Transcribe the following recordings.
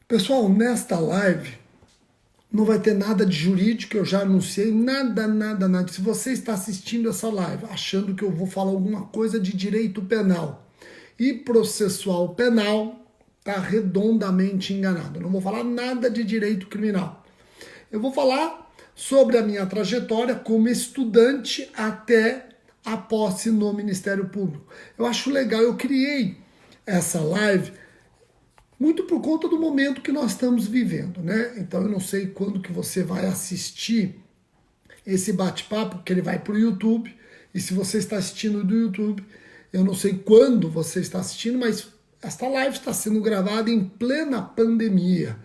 Pessoal, nesta live não vai ter nada de jurídico, eu já anunciei, nada. Se você está assistindo essa live achando que eu vou falar alguma coisa de direito penal e processual penal, está redondamente enganado. Eu não vou falar nada de direito criminal. Eu vou falar sobre a minha trajetória como estudante até a posse no Ministério Público. Eu acho legal, eu criei essa live muito por conta do momento que nós estamos vivendo, né? Então eu não sei quando que você vai assistir esse bate-papo, porque ele vai para o YouTube, e se você está assistindo do YouTube, eu não sei quando você está assistindo, mas esta live está sendo gravada em plena pandemia.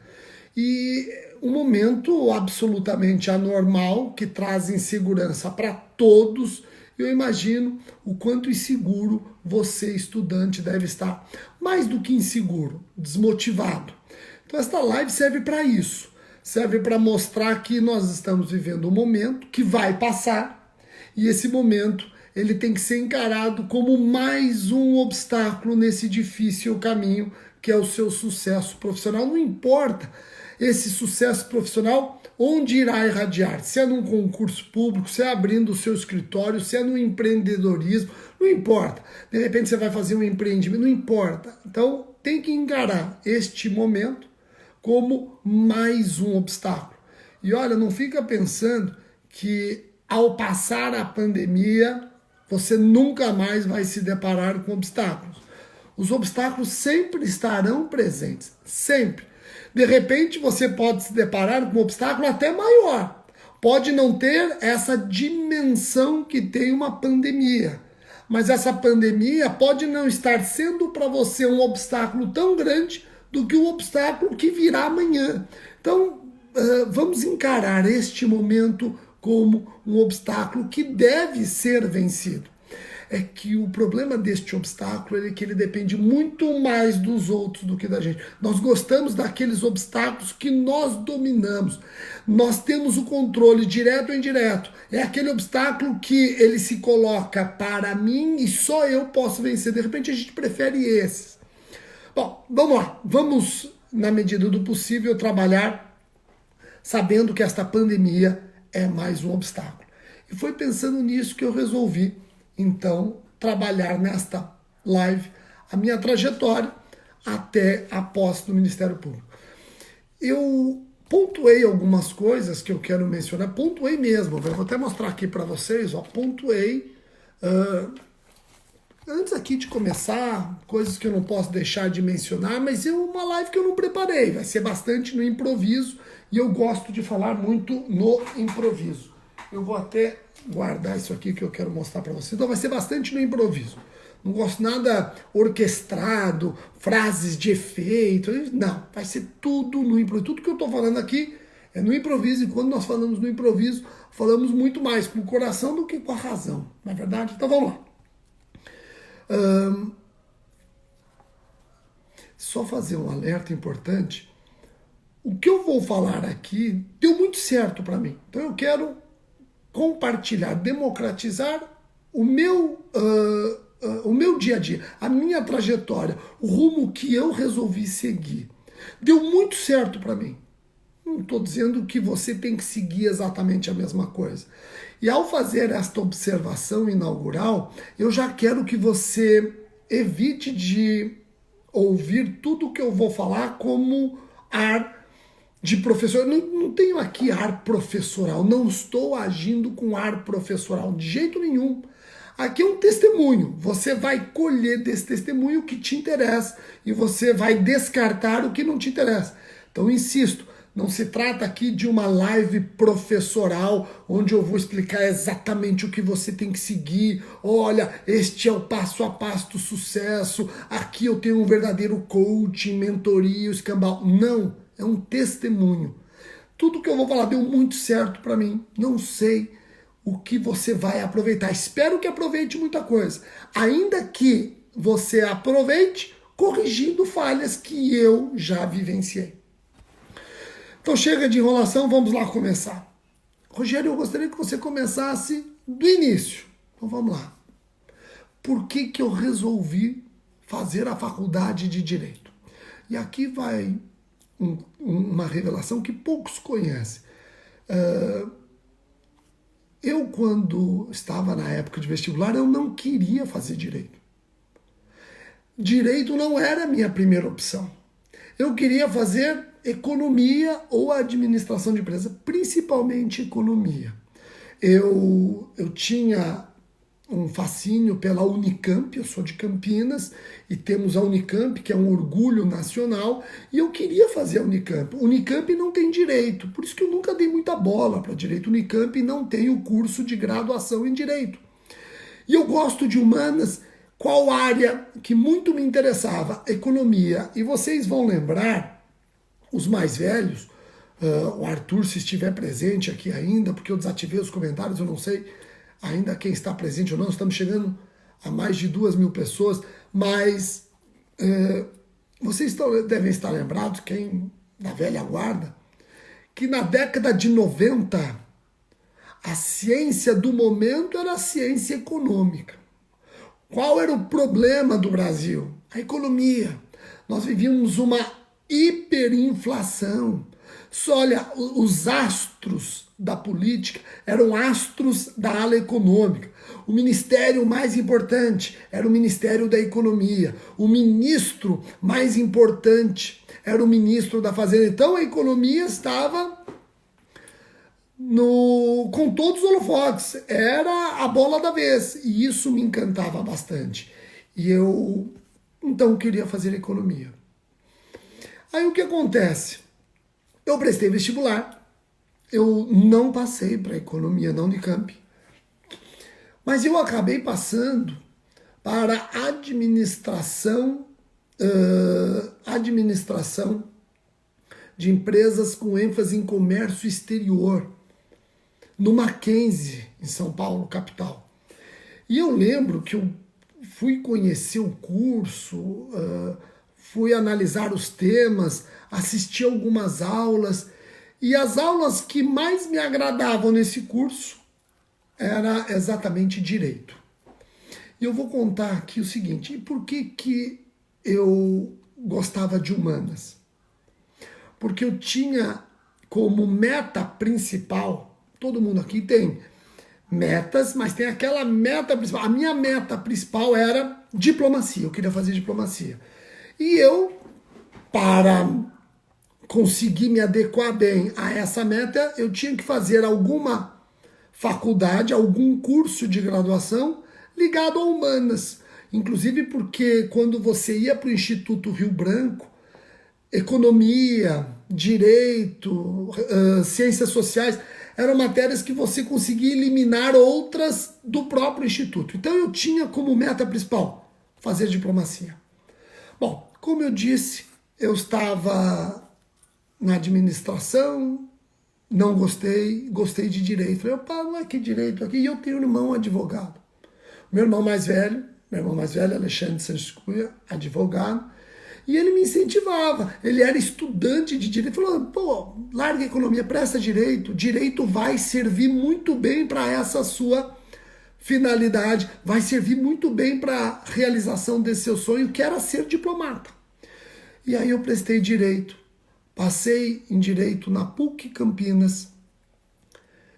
E um momento absolutamente anormal, que traz insegurança para todos. Eu imagino o quanto inseguro você, estudante, deve estar. Mais do que inseguro, desmotivado. Então esta live serve para isso. Serve para mostrar que nós estamos vivendo um momento que vai passar. E esse momento ele tem que ser encarado como mais um obstáculo nesse difícil caminho que é o seu sucesso profissional. Não importa esse sucesso profissional onde irá irradiar, se é num concurso público, se é abrindo o seu escritório, se é no empreendedorismo, não importa. De repente você vai fazer um empreendimento, não importa. Então tem que encarar este momento como mais um obstáculo. E olha, não fica pensando que ao passar a pandemia você nunca mais vai se deparar com obstáculos. Os obstáculos sempre estarão presentes, sempre. De repente você pode se deparar com um obstáculo até maior. Pode não ter essa dimensão que tem uma pandemia. Mas essa pandemia pode não estar sendo para você um obstáculo tão grande do que o obstáculo que virá amanhã. Então, vamos encarar este momento como um obstáculo que deve ser vencido. É que o problema deste obstáculo é que ele depende muito mais dos outros do que da gente. Nós gostamos daqueles obstáculos que nós dominamos. Nós temos o controle direto ou indireto. É aquele obstáculo que ele se coloca para mim e só eu posso vencer. De repente a gente prefere esses. Bom, vamos lá. Vamos, na medida do possível, trabalhar sabendo que esta pandemia é mais um obstáculo. E foi pensando nisso que eu resolvi então trabalhar nesta live a minha trajetória até a posse do Ministério Público. Eu pontuei algumas coisas que eu quero mencionar, pontuei mesmo, eu vou até mostrar aqui para vocês, ó, pontuei. Antes aqui de começar, coisas que eu não posso deixar de mencionar, mas é uma live que eu não preparei, vai ser bastante no improviso e eu gosto de falar muito no improviso. Eu vou até guardar isso aqui que eu quero mostrar para vocês. Então vai ser bastante no improviso. Não gosto nada orquestrado, frases de efeito. Não, vai ser tudo no improviso. Tudo que eu estou falando aqui é no improviso. E quando nós falamos no improviso, falamos muito mais com o coração do que com a razão. Não é verdade? Então vamos lá. Só fazer um alerta importante. O que eu vou falar aqui deu muito certo para mim. Então eu quero compartilhar, democratizar o meu dia a dia, a minha trajetória, o rumo que eu resolvi seguir. Deu muito certo para mim. Não estou dizendo que você tem que seguir exatamente a mesma coisa. E ao fazer esta observação inaugural, eu já quero que você evite de ouvir tudo que eu vou falar como ar de professor. Não tenho aqui ar professoral, não estou agindo com ar professoral, de jeito nenhum. Aqui é um testemunho, você vai colher desse testemunho o que te interessa e você vai descartar o que não te interessa. Então, insisto, não se trata aqui de uma live professoral, onde eu vou explicar exatamente o que você tem que seguir. Olha, este é o passo a passo do sucesso, aqui eu tenho um verdadeiro coaching, mentoria, escambau. Não. É um testemunho. Tudo que eu vou falar deu muito certo para mim. Não sei o que você vai aproveitar. Espero que aproveite muita coisa. Ainda que você aproveite corrigindo falhas que eu já vivenciei. Então chega de enrolação, vamos lá começar. Rogério, eu gostaria que você começasse do início. Então vamos lá. Por que eu resolvi fazer a faculdade de Direito. E aqui vai uma revelação que poucos conhecem. Eu, quando estava na época de vestibular, eu não queria fazer Direito. Direito não era a minha primeira opção. Eu queria fazer economia ou administração de empresa, principalmente economia. Eu tinha um fascínio pela Unicamp, eu sou de Campinas, e temos a Unicamp, que é um orgulho nacional, e eu queria fazer a Unicamp. Unicamp não tem direito, por isso que eu nunca dei muita bola para direito. Unicamp não tem o curso de graduação em direito. E eu gosto de humanas. Qual área que muito me interessava? Economia. E vocês vão lembrar, os mais velhos, o Arthur, se estiver presente aqui ainda, porque eu desativei os comentários, eu não sei ainda quem está presente ou não, estamos chegando a mais de 2.000 pessoas, mas vocês devem estar lembrados, quem da velha guarda, que na década de 90, a ciência do momento era a ciência econômica. Qual era o problema do Brasil? A economia. Nós vivíamos uma hiperinflação. Só olha, os astros da política eram astros da ala econômica. O ministério mais importante era o Ministério da Economia. O ministro mais importante era o ministro da Fazenda. Então a economia estava com todos os holofotes. Era a bola da vez. E isso me encantava bastante. E eu, então, queria fazer economia. Aí o que acontece? Eu prestei vestibular. Eu não passei para economia na Unicamp. Mas eu acabei passando para administração de empresas com ênfase em comércio exterior, no Mackenzie, em São Paulo, capital. E eu lembro que eu fui conhecer o curso, fui analisar os temas, assisti algumas aulas, e as aulas que mais me agradavam nesse curso era exatamente direito. E eu vou contar aqui o seguinte, e por que eu gostava de humanas? Porque eu tinha como meta principal, todo mundo aqui tem metas, mas tem aquela meta principal. A minha meta principal era diplomacia, eu queria fazer diplomacia. E eu, para conseguir me adequar bem a essa meta, eu tinha que fazer alguma faculdade, algum curso de graduação ligado a humanas. Inclusive porque quando você ia para o Instituto Rio Branco, economia, direito, ciências sociais, eram matérias que você conseguia eliminar outras do próprio instituto. Então eu tinha como meta principal fazer diplomacia. Bom, como eu disse, eu estava na administração, não gostei de direito. Falei, opa, não é que direito aqui? E eu tenho um irmão advogado. Meu irmão mais velho, Alexandre Santos Cunha, advogado, e ele me incentivava. Ele era estudante de direito, falou, pô, larga a economia, presta direito. Direito vai servir muito bem para essa sua finalidade, vai servir muito bem para a realização desse seu sonho, que era ser diplomata. E aí eu prestei direito. Passei em direito na PUC Campinas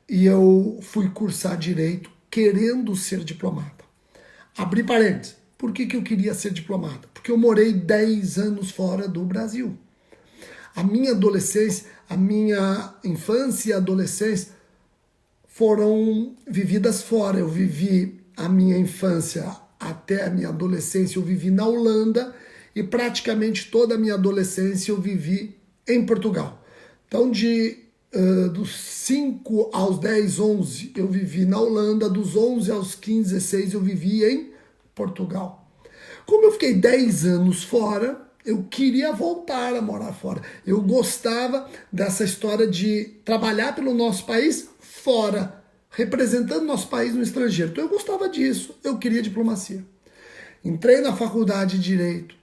e eu fui cursar direito querendo ser diplomata. Abri parênteses. Por que eu queria ser diplomata? Porque eu morei 10 anos fora do Brasil. A minha adolescência, a minha infância e adolescência foram vividas fora. Eu vivi a minha infância até a minha adolescência, eu vivi na Holanda e praticamente toda a minha adolescência eu vivi em Portugal. Então, dos 5 aos 10, 11, eu vivi na Holanda. Dos 11 aos 15, 16, eu vivi em Portugal. Como eu fiquei 10 anos fora, eu queria voltar a morar fora. Eu gostava dessa história de trabalhar pelo nosso país fora, representando nosso país no estrangeiro. Então eu gostava disso, eu queria diplomacia. Entrei na faculdade de Direito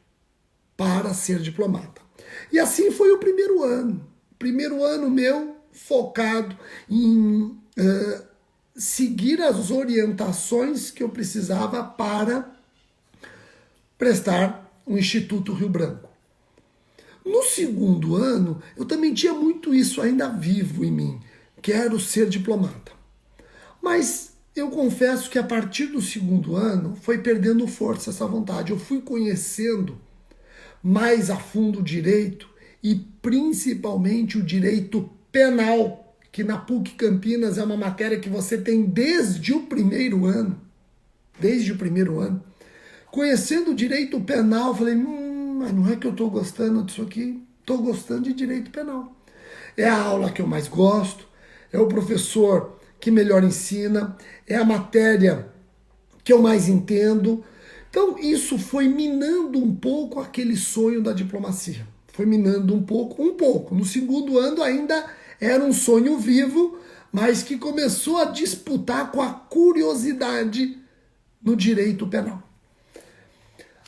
para ser diplomata. E assim foi o primeiro ano. Primeiro ano meu focado em seguir as orientações que eu precisava para prestar o Instituto Rio Branco. No segundo ano, eu também tinha muito isso ainda vivo em mim. Quero ser diplomata. Mas eu confesso que a partir do segundo ano foi perdendo força essa vontade. Eu fui conhecendo mais a fundo o direito e principalmente o direito penal, que na PUC Campinas é uma matéria que você tem desde o primeiro ano. Desde o primeiro ano. Conhecendo o direito penal, eu falei, mas não é que eu estou gostando disso aqui, estou gostando de direito penal. É a aula que eu mais gosto, é o professor que melhor ensina, é a matéria que eu mais entendo. Então isso foi minando um pouco aquele sonho da diplomacia. Foi minando um pouco. No segundo ano ainda era um sonho vivo, mas que começou a disputar com a curiosidade no direito penal.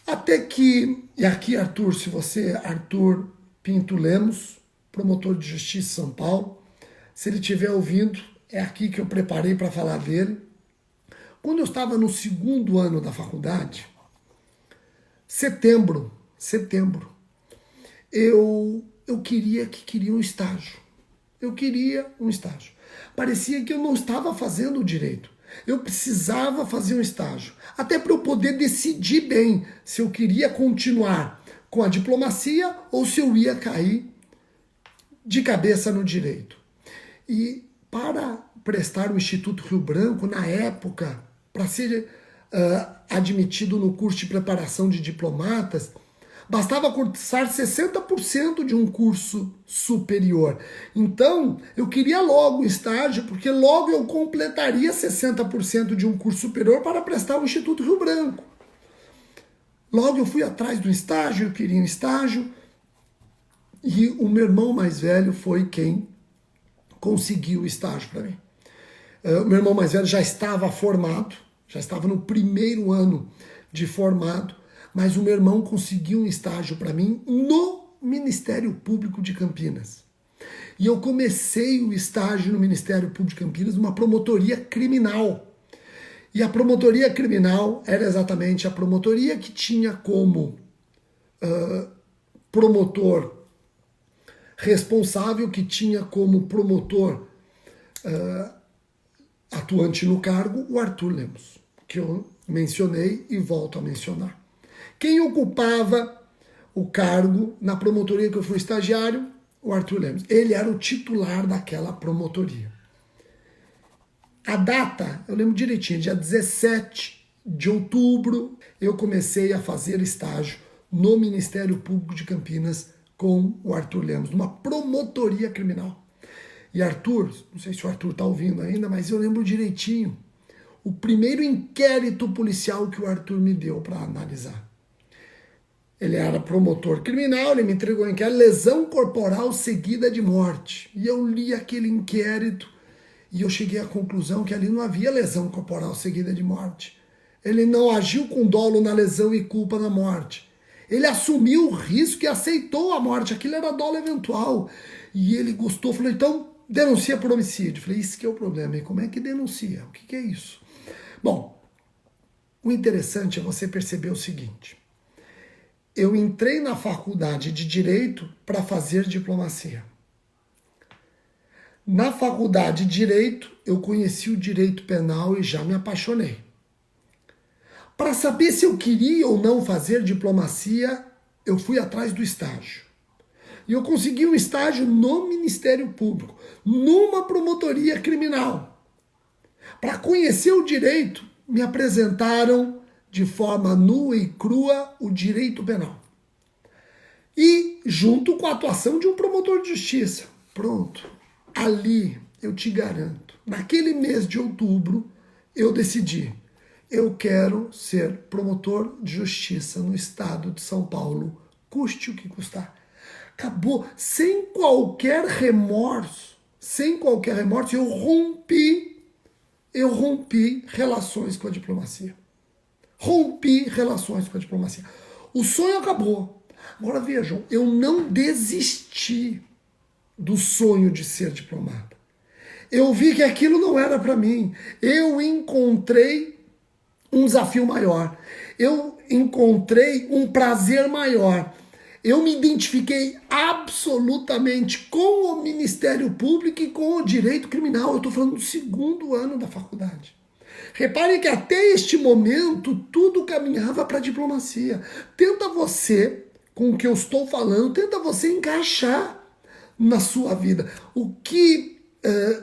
Até que, e aqui Arthur, se você, Arthur Pinto Lemos, promotor de justiça de São Paulo, se ele estiver ouvindo, é aqui que eu preparei para falar dele. Quando eu estava no segundo ano da faculdade, setembro, eu queria um estágio. Eu queria um estágio. Parecia que eu não estava fazendo o direito. Eu precisava fazer um estágio, até para eu poder decidir bem se eu queria continuar com a diplomacia ou se eu ia cair de cabeça no direito. E para prestar o Instituto Rio Branco, na época, para ser admitido no curso de preparação de diplomatas, bastava cursar 60% de um curso superior. Então, eu queria logo o estágio, porque logo eu completaria 60% de um curso superior para prestar o Instituto Rio Branco. Logo eu fui atrás do estágio, eu queria um estágio, e o meu irmão mais velho foi quem conseguiu o estágio para mim. O meu irmão mais velho já estava formado, já estava no primeiro ano de formado, mas o meu irmão conseguiu um estágio para mim no Ministério Público de Campinas. E eu comecei o estágio no Ministério Público de Campinas numa promotoria criminal. E a promotoria criminal era exatamente a promotoria que tinha como promotor responsável, que tinha como promotor atuante no cargo, o Arthur Lemos, que eu mencionei e volto a mencionar. Quem ocupava o cargo na promotoria que eu fui estagiário? O Arthur Lemos. Ele era o titular daquela promotoria. A data, eu lembro direitinho, dia 17 de outubro, eu comecei a fazer estágio no Ministério Público de Campinas com o Arthur Lemos, numa promotoria criminal. E Arthur, não sei se o Arthur está ouvindo ainda, mas eu lembro direitinho o primeiro inquérito policial que o Arthur me deu para analisar. Ele era promotor criminal, ele me entregou um inquérito, lesão corporal seguida de morte. E eu li aquele inquérito e eu cheguei à conclusão que ali não havia lesão corporal seguida de morte. Ele não agiu com dolo na lesão e culpa na morte. Ele assumiu o risco e aceitou a morte. Aquilo era dolo eventual. E ele gostou, falou, então denuncia por homicídio. Eu falei, isso que é o problema. E como é que denuncia? O que é isso? Bom, o interessante é você perceber o seguinte. Eu entrei na faculdade de Direito para fazer diplomacia. Na faculdade de Direito, eu conheci o direito penal e já me apaixonei. Para saber se eu queria ou não fazer diplomacia, eu fui atrás do estágio. E eu consegui um estágio no Ministério Público, numa promotoria criminal. Para conhecer o direito, me apresentaram de forma nua e crua o direito penal. E junto com a atuação de um promotor de justiça. Pronto. Ali, eu te garanto, naquele mês de outubro, eu decidi, eu quero ser promotor de justiça no estado de São Paulo, custe o que custar. Acabou, sem qualquer remorso, eu rompi relações com a diplomacia. O sonho acabou. Agora vejam, eu não desisti do sonho de ser diplomata. Eu vi que aquilo não era para mim. Eu encontrei um desafio maior. Eu encontrei um prazer maior. Eu me identifiquei absolutamente com o Ministério Público e com o direito criminal. Eu estou falando do segundo ano da faculdade. Reparem que até este momento tudo caminhava para a diplomacia. Tenta você, com o que eu estou falando, tenta você encaixar na sua vida o que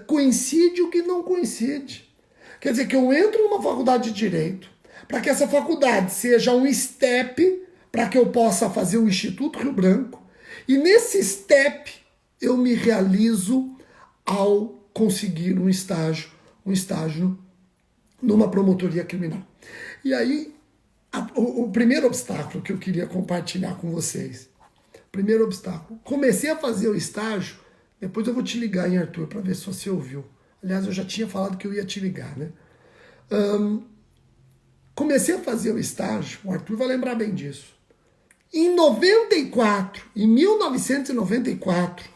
coincide e o que não coincide. Quer dizer, que eu entro numa faculdade de Direito, para que essa faculdade seja um step para que eu possa fazer o Instituto Rio Branco, e nesse step eu me realizo ao conseguir um estágio numa promotoria criminal. E aí, o primeiro obstáculo que eu queria compartilhar com vocês, primeiro obstáculo, comecei a fazer o estágio, depois eu vou te ligar, hein, Arthur, para ver se você ouviu. Aliás, eu já tinha falado que eu ia te ligar, né? Comecei a fazer o estágio, o Arthur vai lembrar bem disso. Em 1994,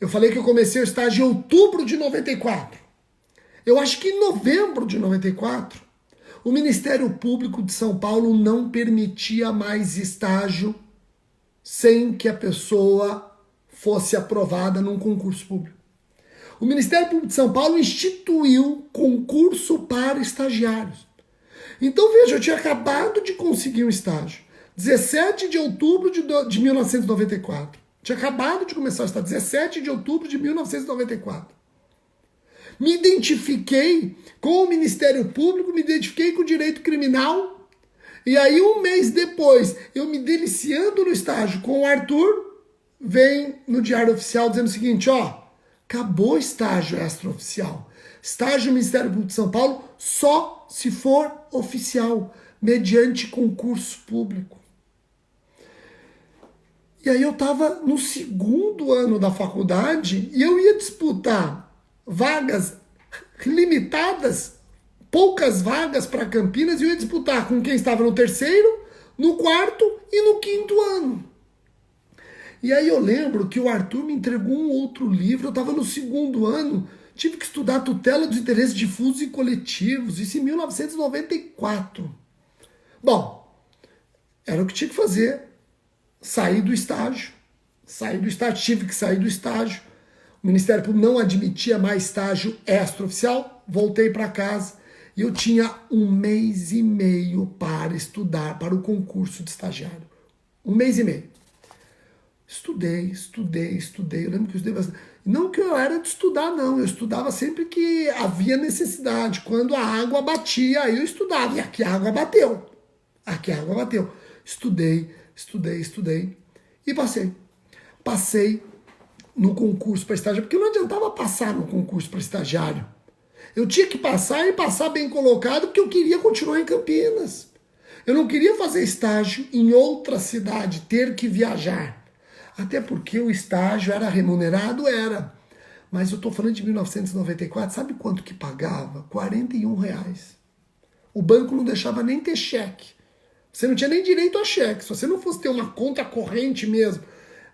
eu falei que eu comecei o estágio em outubro de 94. Eu acho que em novembro de 94, o Ministério Público de São Paulo não permitia mais estágio sem que a pessoa fosse aprovada num concurso público. O Ministério Público de São Paulo instituiu concurso para estagiários. Então, veja, eu tinha acabado de conseguir um estágio. 17 de outubro de 1994. Tinha acabado de começar o estágio. 17 de outubro de 1994. Me identifiquei com o Ministério Público, me identifiquei com o direito criminal. E aí, um mês depois, eu me deliciando no estágio com o Arthur, vem no Diário Oficial dizendo o seguinte, ó, acabou o estágio extraoficial. Estágio no Ministério Público de São Paulo só se for oficial, mediante concurso público. E aí eu estava no segundo ano da faculdade e eu ia disputar vagas limitadas, poucas vagas para Campinas, e eu ia disputar com quem estava no terceiro, no quarto e no quinto ano. E aí eu lembro que o Arthur me entregou um outro livro, eu estava no segundo ano, tive que estudar tutela dos interesses difusos e coletivos, isso em 1994. Bom, era o que tinha que fazer. Saí do estágio, tive que sair do estágio. O Ministério Público não admitia mais estágio extraoficial, voltei para casa e eu tinha 1 mês e meio para estudar para o concurso de estagiário. 1 mês e meio. Estudei. Eu lembro que eu estudei bastante. Não que eu era de estudar, não. Eu estudava sempre que havia necessidade. Quando a água batia, aí eu estudava. E aqui a água bateu. Estudei e passei. Passei no concurso para estagiário, porque não adiantava passar no concurso para estagiário. Eu tinha que passar e passar bem colocado, porque eu queria continuar em Campinas. Eu não queria fazer estágio em outra cidade, ter que viajar. Até porque o estágio era remunerado, era. Mas eu estou falando de 1994, sabe quanto que pagava? R$41. O banco não deixava nem ter cheque. Você não tinha nem direito a cheque. Se você não fosse ter uma conta corrente mesmo,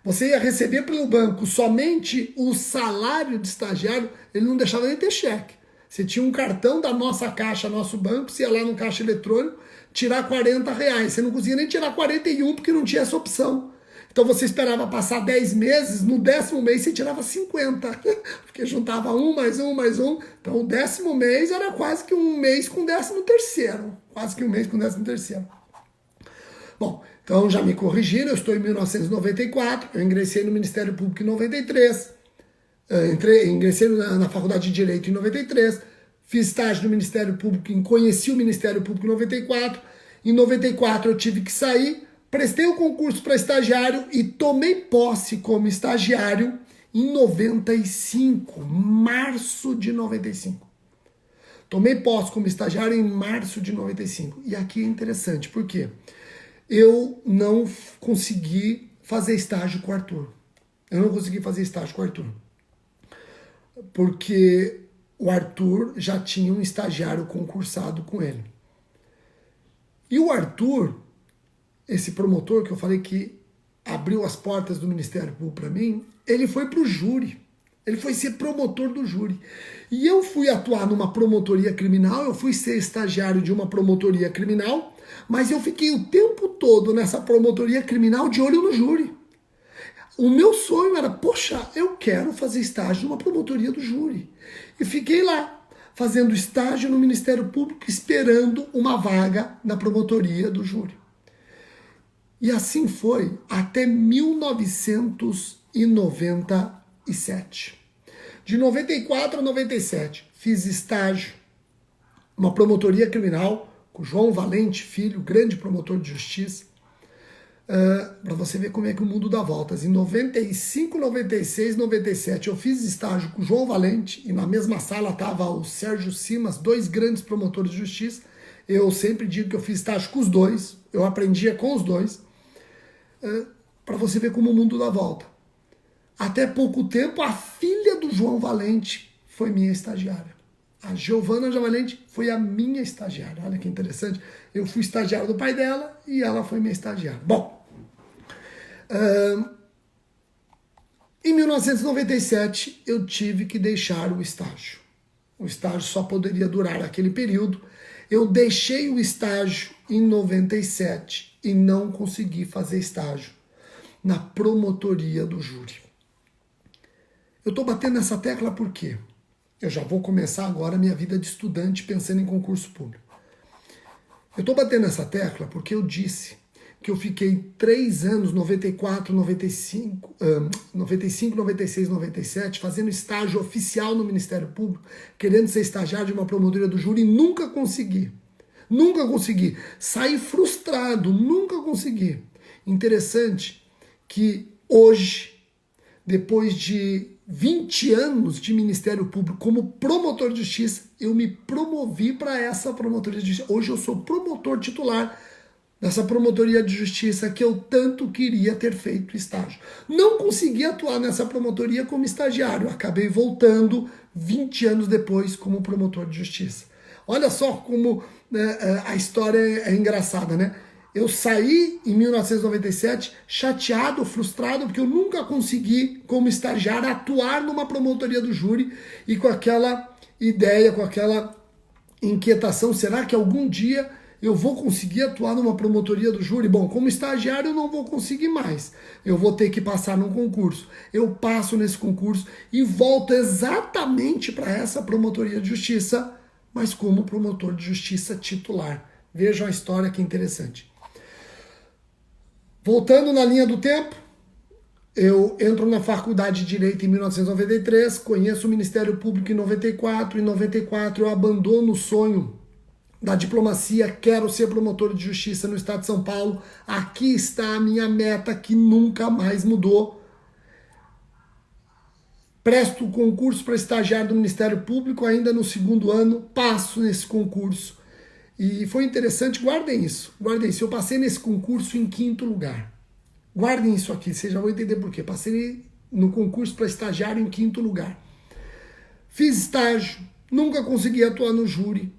você ia receber pelo banco somente o salário de estagiário, ele não deixava nem ter cheque. Você tinha um cartão da nossa caixa, nosso banco, você ia lá no caixa eletrônico, tirar R$40. Você não conseguia nem tirar 41 porque não tinha essa opção. Então você esperava passar 10 meses, no 10º mês você tirava 50, porque juntava um mais um mais um. Então o 10º mês era quase que um mês com 13º. Quase que um mês com 13º. Bom, então já me corrigiram, eu estou em 1994, eu ingressei no Ministério Público em 93, ingressei na Faculdade de Direito em 93, fiz estágio no Ministério Público, conheci o Ministério Público em 94, em 94 eu tive que sair, prestei o concurso para estagiário e tomei posse como estagiário em 95, março de 95. Tomei posse como estagiário em março de 95. E aqui é interessante, por quê? Eu não consegui fazer estágio com o Arthur. Porque o Arthur já tinha um estagiário concursado com ele. E o Arthur, esse promotor que eu falei que abriu as portas do Ministério Público para mim, ele foi para o júri. Ele foi ser promotor do júri. E eu fui atuar numa promotoria criminal, eu fui ser estagiário de uma promotoria criminal, mas eu fiquei o tempo todo nessa promotoria criminal de olho no júri. O meu sonho era, poxa, eu quero fazer estágio numa promotoria do júri. E fiquei lá, fazendo estágio no Ministério Público, esperando uma vaga na promotoria do júri. E assim foi até 1997. De 94 a 97, fiz estágio numa promotoria criminal com João Valente Filho, grande promotor de justiça, para você ver como é que o mundo dá voltas. Em 95, 96, 97, eu fiz estágio com o João Valente e na mesma sala estava o Sérgio Simas, dois grandes promotores de justiça. Eu sempre digo que eu fiz estágio com os dois, eu aprendia com os dois, para você ver como o mundo dá volta. Até pouco tempo, a filha do João Valente foi minha estagiária. A Giovana Valente foi a minha estagiária. Olha que interessante. Eu fui estagiário do pai dela e ela foi minha estagiária. Bom, em 1997 eu tive que deixar o estágio. O estágio só poderia durar aquele período. Eu deixei o estágio em 97 e não consegui fazer estágio na promotoria do júri. Eu estou batendo nessa tecla por quê? Eu já vou começar agora a minha vida de estudante pensando em concurso público. Eu estou batendo nessa tecla porque eu disse que eu fiquei 3 anos, 94, 95, 96, 97, fazendo estágio oficial no Ministério Público, querendo ser estagiário de uma promotoria do júri e nunca consegui. Nunca consegui. Saí frustrado, nunca consegui. Interessante que hoje, depois de 20 anos de Ministério Público como promotor de justiça, eu me promovi para essa promotoria de justiça. Hoje eu sou promotor titular dessa promotoria de justiça que eu tanto queria ter feito estágio. Não consegui atuar nessa promotoria como estagiário, acabei voltando 20 anos depois como promotor de justiça. Olha só como a história é engraçada, né? Eu saí em 1997 chateado, frustrado, porque eu nunca consegui, como estagiário, atuar numa promotoria do júri e com aquela ideia, com aquela inquietação, será que algum dia eu vou conseguir atuar numa promotoria do júri? Bom, como estagiário eu não vou conseguir mais, eu vou ter que passar num concurso. Eu passo nesse concurso e volto exatamente para essa promotoria de justiça, mas como promotor de justiça titular. Vejam a história que interessante. Voltando na linha do tempo, eu entro na faculdade de Direito em 1993, conheço o Ministério Público em 94, em 94 eu abandono o sonho da diplomacia, quero ser promotor de justiça no estado de São Paulo, aqui está a minha meta que nunca mais mudou. Presto o concurso para estagiário do Ministério Público, ainda no 2º ano, passo nesse concurso. E foi interessante, guardem isso, eu passei nesse concurso em 5º lugar. Guardem isso aqui, vocês já vão entender por quê. Passei no concurso para estagiário em 5º lugar. Fiz estágio, nunca consegui atuar no júri.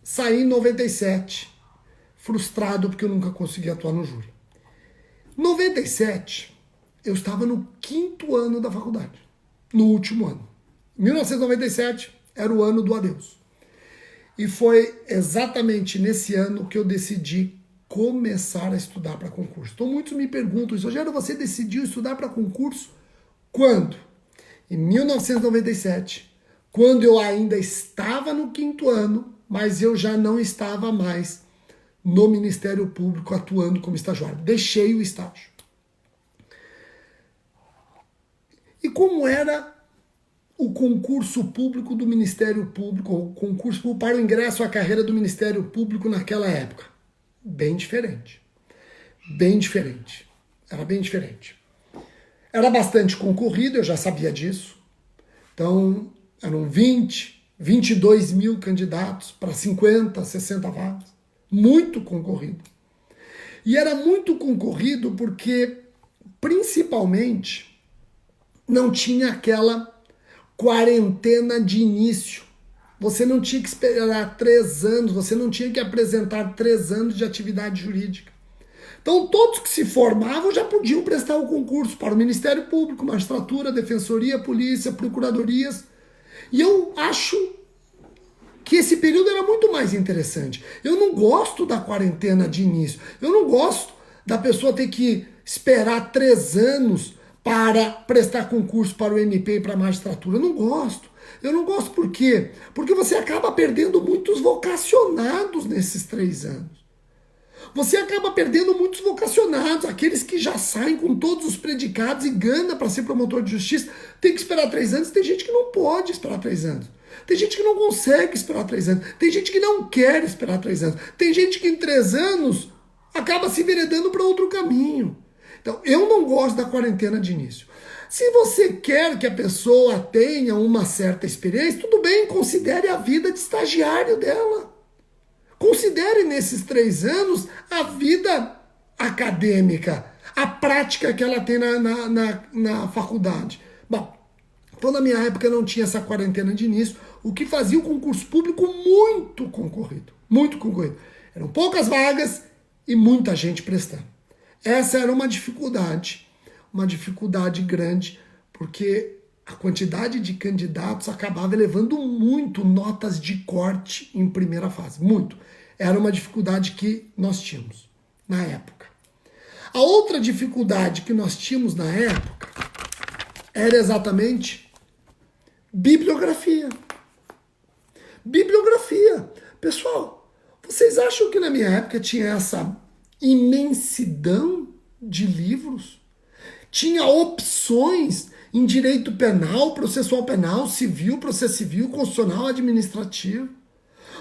Saí em 97, frustrado porque eu nunca consegui atuar no júri. 97, eu estava no 5º ano da faculdade, no último ano. 1997 era o ano do adeus. E foi exatamente nesse ano que eu decidi começar a estudar para concurso. Então muitos me perguntam, Rogério, você decidiu estudar para concurso quando? Em 1997, quando eu ainda estava no 5º ano, mas eu já não estava mais no Ministério Público atuando como estagiário. Deixei o estágio. E como era o concurso público do Ministério Público, o concurso para o ingresso à carreira do Ministério Público naquela época? Bem diferente. Bem diferente. Era bem diferente. Era bastante concorrido, eu já sabia disso. Então, eram 22 mil candidatos para 50, 60 vagas. Muito concorrido. E era muito concorrido porque, principalmente, não tinha aquela quarentena de início. Você não tinha que esperar 3 anos, você não tinha que apresentar 3 anos de atividade jurídica. Então, todos que se formavam já podiam prestar o concurso para o Ministério Público, magistratura, defensoria, polícia, procuradorias. E eu acho que esse período era muito mais interessante. Eu não gosto da quarentena de início. Eu não gosto da pessoa ter que esperar 3 anos para prestar concurso para o MP e para a magistratura. Eu não gosto. Eu não gosto por quê? Porque você acaba perdendo muitos vocacionados nesses 3 anos. Você acaba perdendo muitos vocacionados, aqueles que já saem com todos os predicados e ganham para ser promotor de justiça. Tem que esperar 3 anos, tem gente que não pode esperar 3 anos. Tem gente que não consegue esperar 3 anos. Tem gente que não quer esperar 3 anos. Tem gente que em 3 anos acaba se enveredando para outro caminho. Então, eu não gosto da quarentena de início. Se você quer que a pessoa tenha uma certa experiência, tudo bem, considere a vida de estagiário dela. Considere nesses 3 anos a vida acadêmica, a prática que ela tem na faculdade. Bom, então na minha época não tinha essa quarentena de início, o que fazia o concurso público muito concorrido. Muito concorrido. Eram poucas vagas e muita gente prestando. Essa era uma dificuldade grande, porque a quantidade de candidatos acabava elevando muito notas de corte em primeira fase. Muito. Era uma dificuldade que nós tínhamos na época. A outra dificuldade que nós tínhamos na época era exatamente bibliografia. Bibliografia. Pessoal, vocês acham que na minha época tinha essa imensidão de livros? Tinha opções em direito penal, processual penal, civil, processo civil, constitucional, administrativo.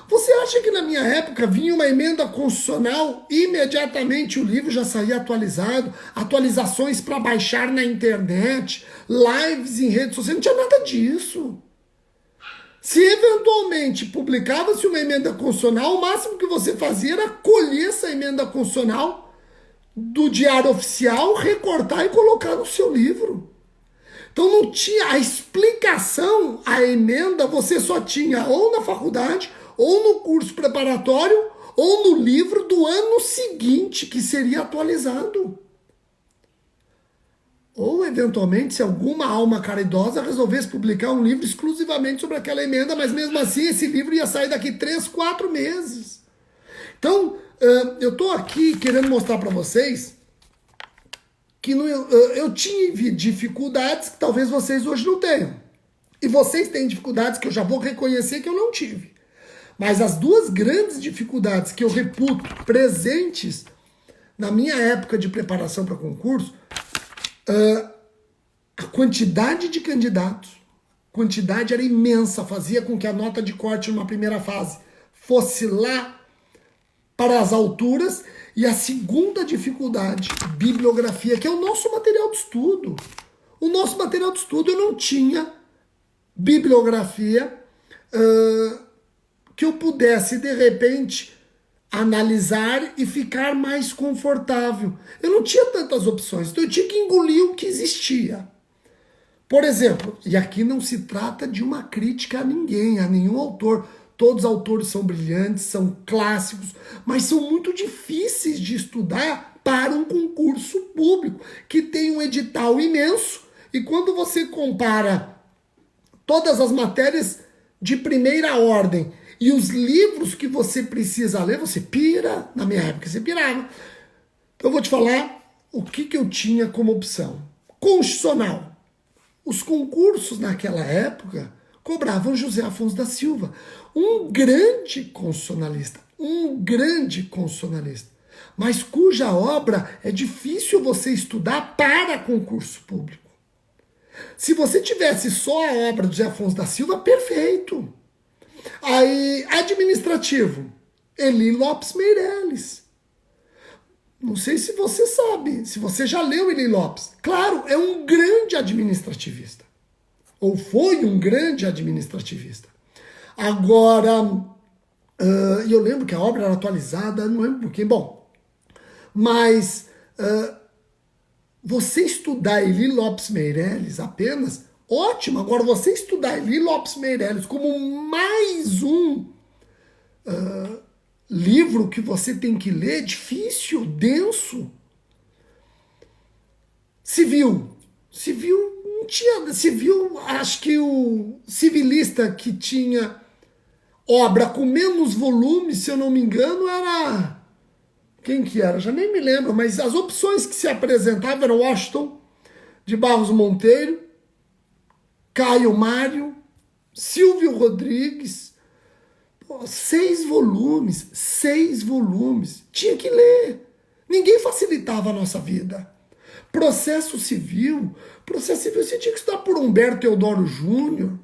Você acha que na minha época vinha uma emenda constitucional, imediatamente o livro já saía atualizado, atualizações para baixar na internet, lives em redes sociais, não tinha nada disso. Se eventualmente publicava-se uma emenda constitucional, o máximo que você fazia era colher essa emenda constitucional do Diário Oficial, recortar e colocar no seu livro. Então não tinha a explicação, a emenda você só tinha ou na faculdade, ou no curso preparatório, ou no livro do ano seguinte, que seria atualizado. Ou, eventualmente, se alguma alma caridosa resolvesse publicar um livro exclusivamente sobre aquela emenda, mas mesmo assim esse livro ia sair daqui 3, 4 meses. Então, eu estou aqui querendo mostrar para vocês que eu tive dificuldades que talvez vocês hoje não tenham. E vocês têm dificuldades que eu já vou reconhecer que eu não tive. Mas as 2 grandes dificuldades que eu reputo presentes na minha época de preparação para concurso, a quantidade de candidatos, quantidade era imensa, fazia com que a nota de corte numa primeira fase fosse lá para as alturas. E a segunda dificuldade, bibliografia, que é o nosso material de estudo. O nosso material de estudo, eu não tinha bibliografia que eu pudesse, de repente, analisar e ficar mais confortável. Eu não tinha tantas opções, então eu tinha que engolir o que existia. Por exemplo, e aqui não se trata de uma crítica a ninguém, a nenhum autor. Todos os autores são brilhantes, são clássicos, mas são muito difíceis de estudar para um concurso público, que tem um edital imenso, e quando você compara todas as matérias de primeira ordem e os livros que você precisa ler, você pira. Na minha época você pirava. Então eu vou te falar o que eu tinha como opção. Constitucional. Os concursos naquela época cobravam José Afonso da Silva, um grande constitucionalista, mas cuja obra é difícil você estudar para concurso público. Se você tivesse só a obra de José Afonso da Silva, perfeito. Aí, administrativo, Eli Lopes Meireles. Não sei se você sabe, se você já leu Eli Lopes. Claro, é um grande administrativista. Ou foi um grande administrativista. Agora, eu lembro que a obra era atualizada, não lembro por quê. Bom, mas você estudar Eli Lopes Meireles apenas, ótimo. Agora, você estudar Eli Lopes Meireles como mais um livro que você tem que ler, difícil, denso. Civil. Civil não tinha. Civil, acho que o civilista que tinha obra com menos volume, se eu não me engano, era. Quem que era? Já nem me lembro, mas as opções que se apresentavam eram Washington, de Barros Monteiro, Caio Mário, Silvio Rodrigues. Pô, 6 volumes, 6 volumes. Tinha que ler. Ninguém facilitava a nossa vida. Processo civil você tinha que estudar por Humberto Teodoro Júnior,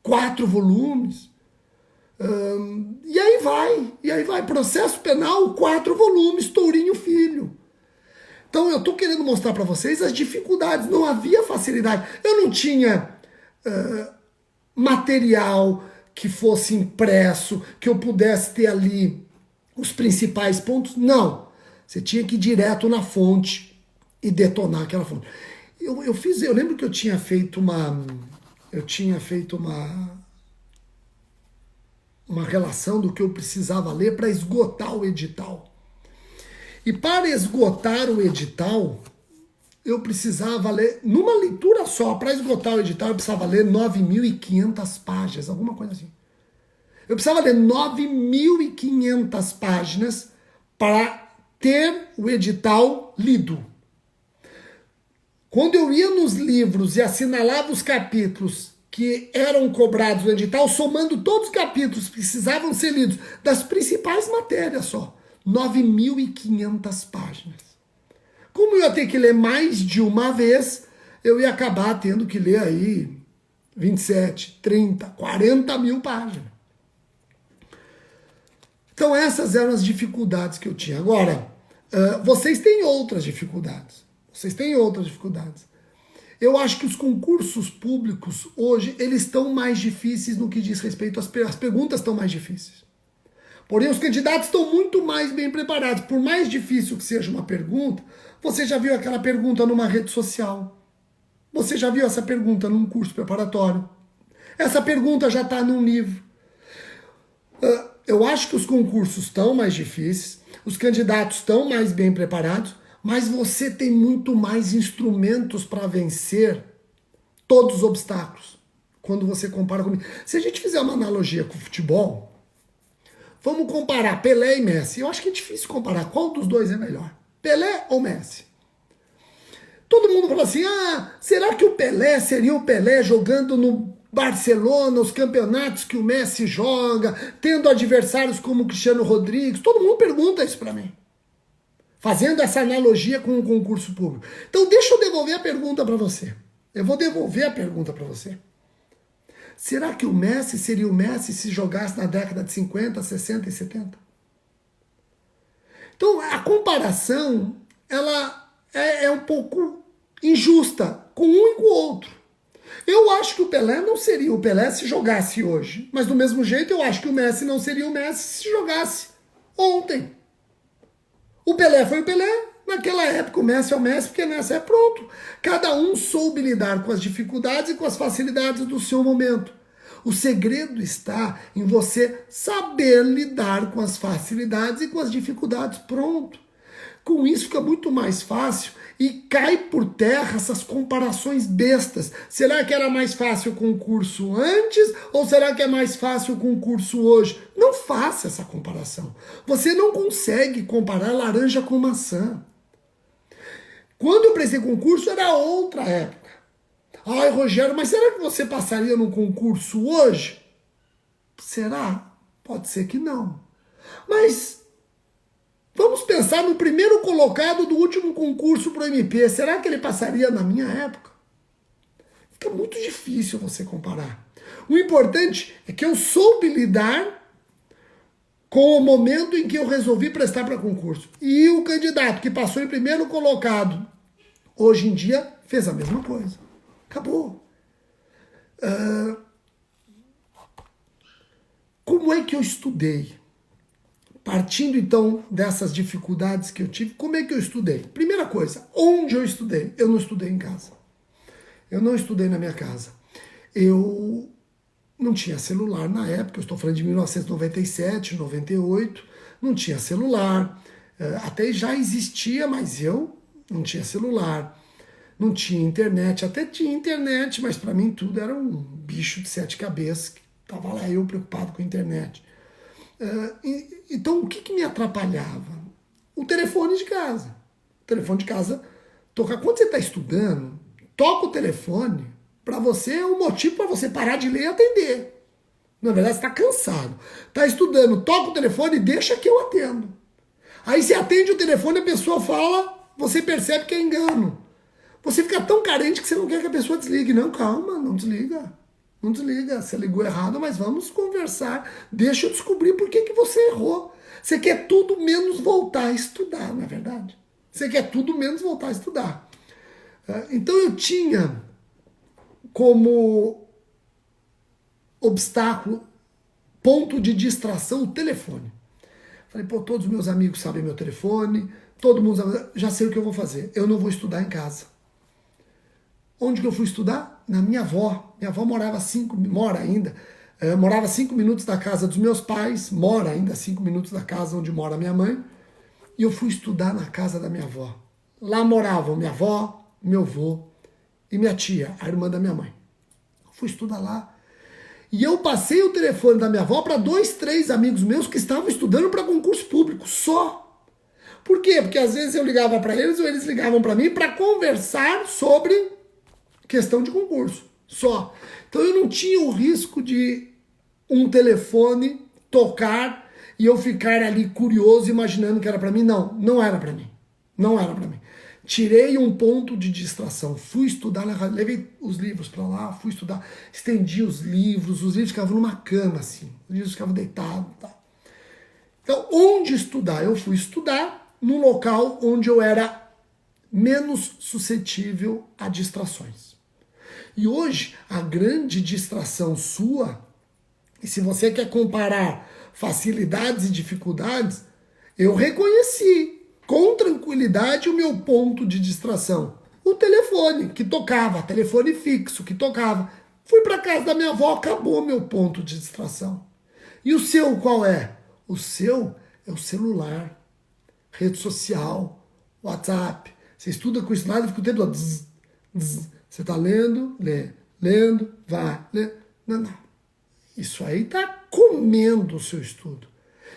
4 volumes. E aí vai. Processo penal, 4 volumes, Tourinho Filho. Então eu estou querendo mostrar para vocês as dificuldades. Não havia facilidade. Eu não tinha material que fosse impresso, que eu pudesse ter ali os principais pontos. Não. Você tinha que ir direto na fonte e detonar aquela fonte. Eu lembro que eu tinha feito uma relação do que eu precisava ler para esgotar o edital. E para esgotar o edital, eu precisava ler, numa leitura só, para esgotar o edital, eu precisava ler 9.500 páginas, alguma coisa assim. Eu precisava ler 9.500 páginas para ter o edital lido. Quando eu ia nos livros e assinalava os capítulos que eram cobrados no edital, somando todos os capítulos que precisavam ser lidos, das principais matérias só, 9.500 páginas. Como eu ia ter que ler mais de uma vez, eu ia acabar tendo que ler aí 27, 30, 40 mil páginas. Então essas eram as dificuldades que eu tinha. Agora, vocês têm outras dificuldades. Eu acho que os concursos públicos hoje, eles estão mais difíceis no que diz respeito às perguntas estão mais difíceis. Porém, os candidatos estão muito mais bem preparados. Por mais difícil que seja uma pergunta, você já viu aquela pergunta numa rede social. Você já viu essa pergunta num curso preparatório. Essa pergunta já está num livro. Eu acho que os concursos estão mais difíceis, os candidatos estão mais bem preparados, mas você tem muito mais instrumentos para vencer todos os obstáculos quando você compara comigo. Se a gente fizer uma analogia com o futebol, vamos comparar Pelé e Messi. Eu acho que é difícil comparar qual dos dois é melhor, Pelé ou Messi. Todo mundo fala assim, será que o Pelé seria o Pelé jogando no Barcelona, os campeonatos que o Messi joga, tendo adversários como o Cristiano Rodrigues? Todo mundo pergunta isso para mim. Fazendo essa analogia com o concurso público. Então deixa eu devolver a pergunta para você. Eu vou devolver a pergunta para você. Será que o Messi seria o Messi se jogasse na década de 50, 60 e 70? Então a comparação, ela é um pouco injusta com um e com o outro. Eu acho que o Pelé não seria o Pelé se jogasse hoje. Mas do mesmo jeito eu acho que o Messi não seria o Messi se jogasse ontem. O Pelé foi o Pelé, naquela época o Messi é o Messi, porque nessa é pronto. Cada um soube lidar com as dificuldades e com as facilidades do seu momento. O segredo está em você saber lidar com as facilidades e com as dificuldades, pronto. Com isso fica muito mais fácil e cai por terra essas comparações bestas. Será que era mais fácil o concurso antes ou será que é mais fácil o concurso hoje? Não faça essa comparação. Você não consegue comparar laranja com maçã. Quando eu prestei concurso era outra época. Ai, Rogério, mas será que você passaria no concurso hoje? Será? Pode ser que não. Mas vamos pensar no primeiro colocado do último concurso para o MP. Será que ele passaria na minha época? Fica muito difícil você comparar. O importante é que eu soube lidar com o momento em que eu resolvi prestar para concurso. E o candidato que passou em primeiro colocado, hoje em dia, fez a mesma coisa. Acabou. Como é que eu estudei? Partindo então dessas dificuldades que eu tive, como é que eu estudei? Primeira coisa, onde eu estudei? Eu não estudei em casa. Eu não estudei na minha casa. Eu não tinha celular na época, eu estou falando de 1997, 98. Não tinha celular, até já existia, mas eu não tinha celular, não tinha internet, até tinha internet, mas para mim tudo era um bicho de 7 cabeças, que tava lá eu preocupado com a internet. Então o que me atrapalhava? O telefone de casa. O telefone de casa tocar. Quando você está estudando, toca o telefone, para você é um motivo para você parar de ler e atender. Na verdade, você está cansado. Está estudando, toca o telefone e deixa que eu atendo. Aí você atende o telefone, a pessoa fala, você percebe que é engano. Você fica tão carente que você não quer que a pessoa desligue. Não, calma, não desliga. Não desliga. Você ligou errado, mas vamos conversar. Deixa eu descobrir por que você errou. Você quer tudo menos voltar a estudar, não é verdade? Você quer tudo menos voltar a estudar. Então eu tinha como obstáculo, ponto de distração, o telefone. Falei, pô, todos os meus amigos sabem meu telefone, todo mundo sabe, já sei o que eu vou fazer. Eu não vou estudar em casa. Onde que eu fui estudar? Na minha avó. Minha avó mora ainda, morava 5 minutos da casa dos meus pais, mora ainda 5 minutos da casa onde mora minha mãe, e eu fui estudar na casa da minha avó. Lá moravam minha avó, meu avô e minha tia, a irmã da minha mãe. Eu fui estudar lá. E eu passei o telefone da minha avó para 2, 3 amigos meus que estavam estudando para concurso público, só. Por quê? Porque às vezes eu ligava para eles ou eles ligavam para mim para conversar sobre questão de concurso, só. Então eu não tinha o risco de um telefone tocar e eu ficar ali curioso imaginando que era para mim. Não, não era para mim. Não era para mim. Tirei um ponto de distração, fui estudar, levei os livros para lá, fui estudar, estendi os livros ficavam numa cama assim, os livros ficavam deitados. Tá. Então, onde estudar? Eu fui estudar num local onde eu era menos suscetível a distrações. E hoje, a grande distração sua, e se você quer comparar facilidades e dificuldades, eu reconheci com tranquilidade o meu ponto de distração. O telefone que tocava, telefone fixo que tocava. Fui para casa da minha avó, acabou meu ponto de distração. E o seu qual é? O seu é o celular, rede social, WhatsApp. Você estuda com isso lá e fica o tempo todo. Você está lendo, lê. Lendo, vai, lê. Não. Isso aí está comendo o seu estudo.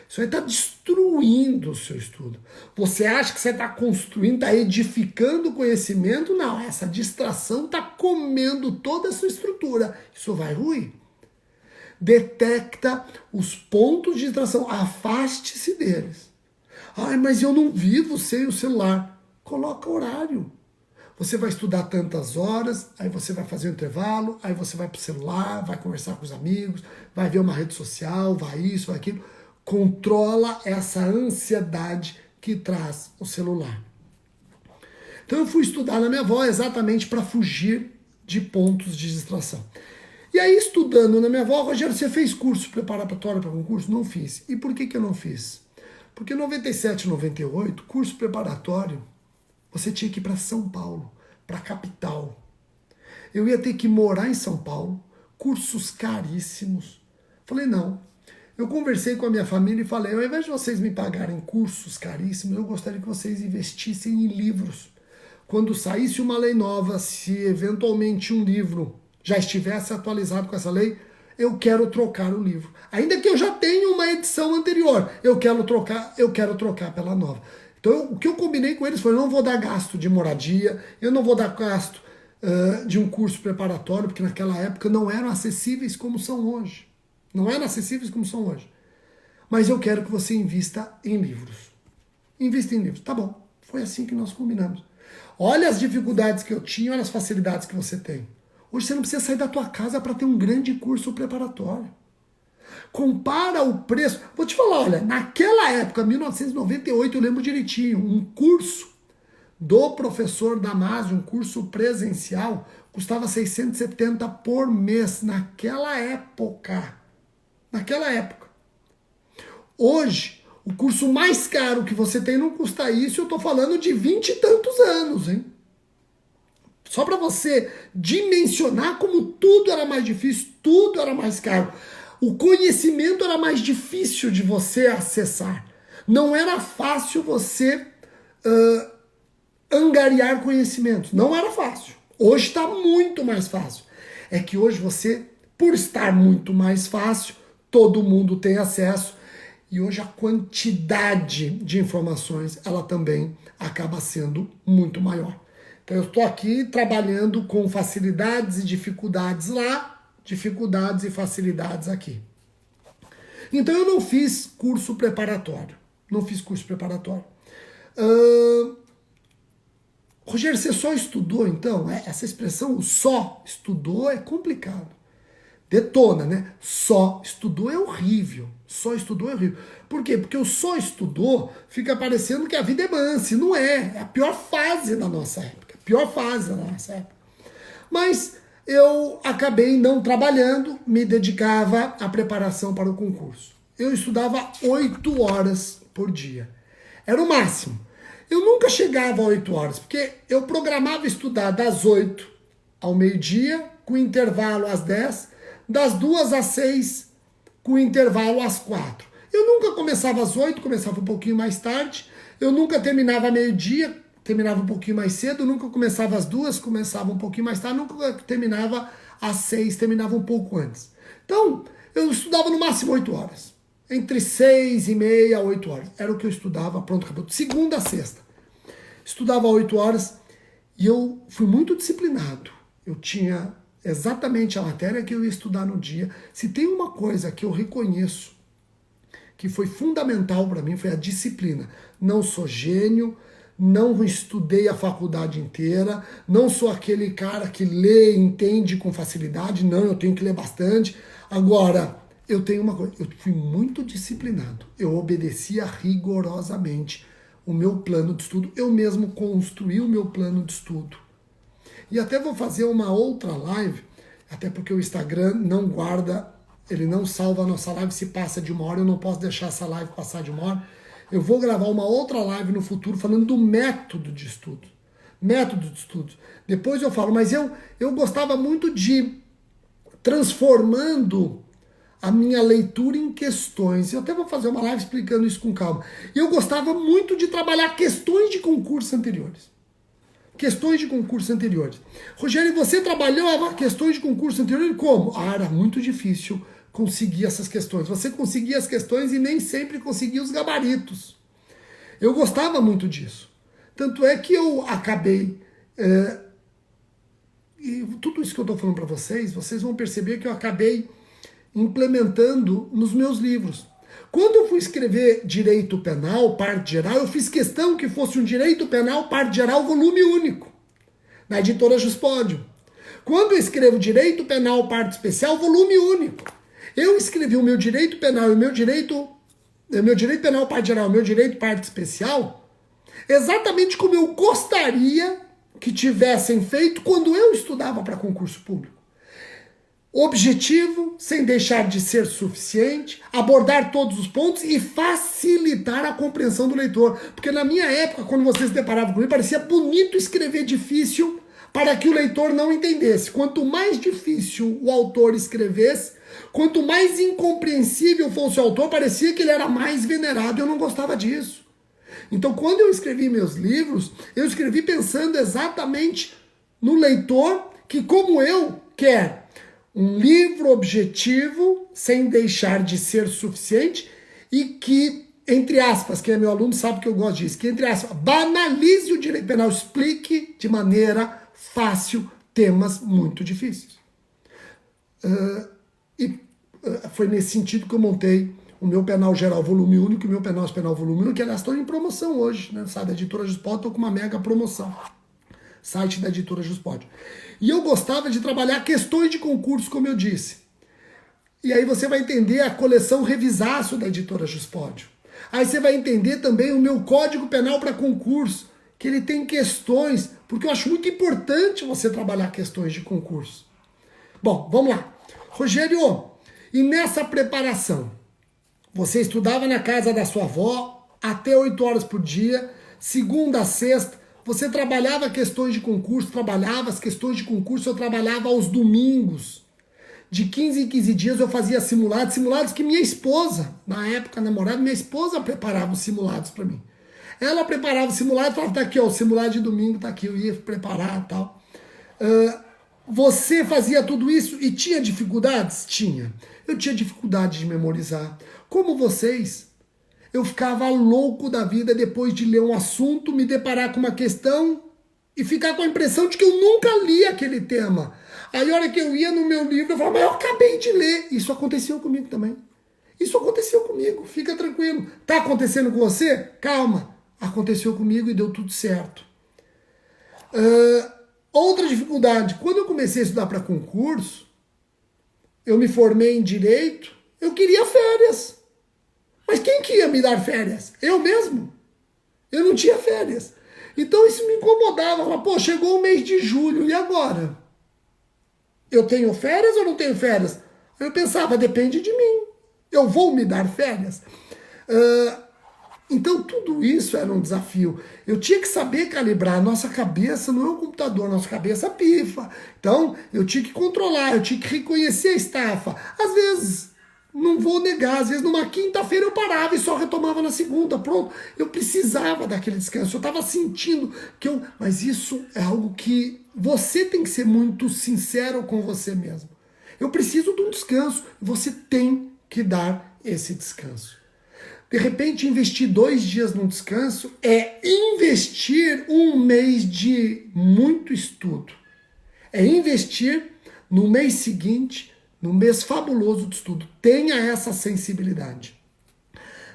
Isso aí está destruindo o seu estudo. Você acha que você está construindo, está edificando conhecimento? Não, essa distração está comendo toda a sua estrutura. Isso vai ruir. Detecta os pontos de distração, afaste-se deles. Ai, mas eu não vivo sem o celular. Coloca horário. Você vai estudar tantas horas, aí você vai fazer um intervalo, aí você vai para o celular, vai conversar com os amigos, vai ver uma rede social, vai isso, vai aquilo. Controla essa ansiedade que traz o celular. Então eu fui estudar na minha avó exatamente para fugir de pontos de distração. E aí estudando na minha avó, Rogério, você fez curso preparatório para concurso? Não fiz. E por que eu não fiz? Porque em 97, 98, curso preparatório, você tinha que ir para São Paulo, para a capital. Eu ia ter que morar em São Paulo, cursos caríssimos. Falei, não. Eu conversei com a minha família e falei, ao invés de vocês me pagarem cursos caríssimos, eu gostaria que vocês investissem em livros. Quando saísse uma lei nova, se eventualmente um livro já estivesse atualizado com essa lei, eu quero trocar o livro. Ainda que eu já tenha uma edição anterior, eu quero trocar pela nova. Então, o que eu combinei com eles foi, eu não vou dar gasto de moradia, eu não vou dar gasto de um curso preparatório, porque naquela época não eram acessíveis como são hoje. Não eram acessíveis como são hoje. Mas eu quero que você invista em livros. Invista em livros. Tá bom. Foi assim que nós combinamos. Olha as dificuldades que eu tinha, olha as facilidades que você tem. Hoje você não precisa sair da tua casa para ter um grande curso preparatório. Compara o preço. Vou te falar, olha, naquela época, 1998, eu lembro direitinho, um curso do professor Damásio, um curso presencial, custava 670 por mês naquela época. Naquela época. Hoje, o curso mais caro que você tem não custa isso, eu estou falando de 20 e tantos anos, hein? Só para você dimensionar como tudo era mais difícil, tudo era mais caro. O conhecimento era mais difícil de você acessar. Não era fácil você angariar conhecimentos. Não era fácil. Hoje está muito mais fácil. É que hoje você, por estar muito mais fácil, todo mundo tem acesso. E hoje a quantidade de informações, ela também acaba sendo muito maior. Então eu estou aqui trabalhando com facilidades e dificuldades lá, dificuldades e facilidades aqui. Então eu não fiz curso preparatório. Não fiz curso preparatório. Rogério, você só estudou então? Essa expressão, o só estudou, é complicado. Detona, né? Só estudou é horrível. Só estudou é horrível. Por quê? Porque o só estudou fica parecendo que a vida é mansa. Não é. É a pior fase da nossa época. Pior fase da nossa época. Mas eu acabei não trabalhando, me dedicava à preparação para o concurso. Eu estudava 8 horas por dia. Era o máximo. Eu nunca chegava a 8 horas, porque eu programava estudar das 8 ao meio-dia, com intervalo às 10, das 2 às 6, com intervalo às 4. Eu nunca começava às 8, começava um pouquinho mais tarde. Eu nunca terminava a meio-dia, terminava um pouquinho mais cedo. Eu nunca começava às 2, começava um pouquinho mais tarde. Nunca terminava às 6, terminava um pouco antes. Então, eu estudava no máximo 8 horas. Entre 6 e meia a 8 horas. Era o que eu estudava, pronto, acabou. Segunda a sexta. Estudava 8 horas e eu fui muito disciplinado. Eu tinha exatamente a matéria que eu ia estudar no dia. Se tem uma coisa que eu reconheço que foi fundamental para mim, foi a disciplina. Não sou gênio, não estudei a faculdade inteira, não sou aquele cara que lê e entende com facilidade, não, eu tenho que ler bastante. Agora, eu tenho uma coisa, eu fui muito disciplinado, eu obedecia rigorosamente o meu plano de estudo, eu mesmo construí o meu plano de estudo. E até vou fazer uma outra live, até porque o Instagram não guarda, ele não salva a nossa live se passa de 1 hora, eu não posso deixar essa live passar de 1 hora. Eu vou gravar uma outra live no futuro falando do método de estudo. Método de estudo. Depois eu falo, mas eu gostava muito de transformando a minha leitura em questões. Eu até vou fazer uma live explicando isso com calma. E eu gostava muito de trabalhar questões de concursos anteriores. Questões de concursos anteriores. Rogério, você trabalhava questões de concurso anteriores como? Era muito difícil conseguir essas questões. Você conseguia as questões e nem sempre conseguia os gabaritos. Eu gostava muito disso. Tanto é que eu acabei... e tudo isso que eu estou falando para vocês vão perceber que eu acabei implementando nos meus livros. Quando eu fui escrever Direito Penal, parte geral, eu fiz questão que fosse um Direito Penal, parte geral, volume único, na editora Juspódio. Quando eu escrevo Direito Penal, parte especial, volume único. Eu escrevi o meu Direito Penal e o meu Direito Penal, parte geral, o meu Direito, parte especial, exatamente como eu gostaria que tivessem feito quando eu estudava para concurso público. Objetivo, sem deixar de ser suficiente, abordar todos os pontos e facilitar a compreensão do leitor. Porque na minha época, quando vocês se deparavam comigo, parecia bonito escrever difícil para que o leitor não entendesse. Quanto mais difícil o autor escrevesse, quanto mais incompreensível fosse o autor, parecia que ele era mais venerado. Eu não gostava disso. Então, quando eu escrevi meus livros, eu escrevi pensando exatamente no leitor que, como eu, quer um livro objetivo, sem deixar de ser suficiente, e que, entre aspas, quem é meu aluno sabe que eu gosto disso, que, entre aspas, banalize o direito penal, explique de maneira fácil temas muito difíceis. Foi nesse sentido que eu montei o meu penal geral volume único e o meu penal volume único, que aliás estão em promoção hoje, né? Sabe, da editora Juspódio, estou com uma mega promoção. Site da editora Juspódio. E eu gostava de trabalhar questões de concurso, como eu disse. E aí você vai entender a coleção Revisaço da editora Juspódio. Aí você vai entender também o meu Código Penal para concurso, que ele tem questões, porque eu acho muito importante você trabalhar questões de concurso. Bom, vamos lá. Rogério, e nessa preparação, você estudava na casa da sua avó até 8 horas por dia, segunda a sexta, você trabalhava questões de concurso, trabalhava as questões de concurso, eu trabalhava aos domingos. De 15 em 15 dias eu fazia simulados que minha esposa, na época namorada, minha esposa preparava os simulados para mim. Ela preparava o simulado e falava, tá aqui, ó, o simulado de domingo tá aqui, eu ia preparar e tal. Você fazia tudo isso e tinha dificuldades? Tinha. Eu tinha dificuldade de memorizar. Como vocês, eu ficava louco da vida depois de ler um assunto, me deparar com uma questão e ficar com a impressão de que eu nunca li aquele tema. Aí a hora que eu ia no meu livro, eu falava, mas eu acabei de ler. Isso aconteceu comigo também. Isso aconteceu comigo, fica tranquilo. Tá acontecendo com você? Calma. Aconteceu comigo e deu tudo certo. Outra dificuldade, quando eu comecei a estudar para concurso, eu me formei em Direito, eu queria férias. Mas quem que ia me dar férias? Eu mesmo. Eu não tinha férias. Então isso me incomodava. Falava, pô, chegou o mês de julho, e agora? Eu tenho férias ou não tenho férias? Eu pensava, depende de mim. Eu vou me dar férias? Então tudo isso era um desafio. Eu tinha que saber calibrar. Nossa cabeça não é um computador, nossa cabeça pifa. Então eu tinha que controlar, eu tinha que reconhecer a estafa. Às vezes, não vou negar, às vezes numa quinta-feira eu parava e só retomava na segunda. Pronto, eu precisava daquele descanso. Eu estava sentindo que eu... Mas isso é algo que você tem que ser muito sincero com você mesmo. Eu preciso de um descanso. Você tem que dar esse descanso. De repente, investir 2 dias num descanso é investir um mês de muito estudo. É investir no mês seguinte, no mês fabuloso de estudo. Tenha essa sensibilidade.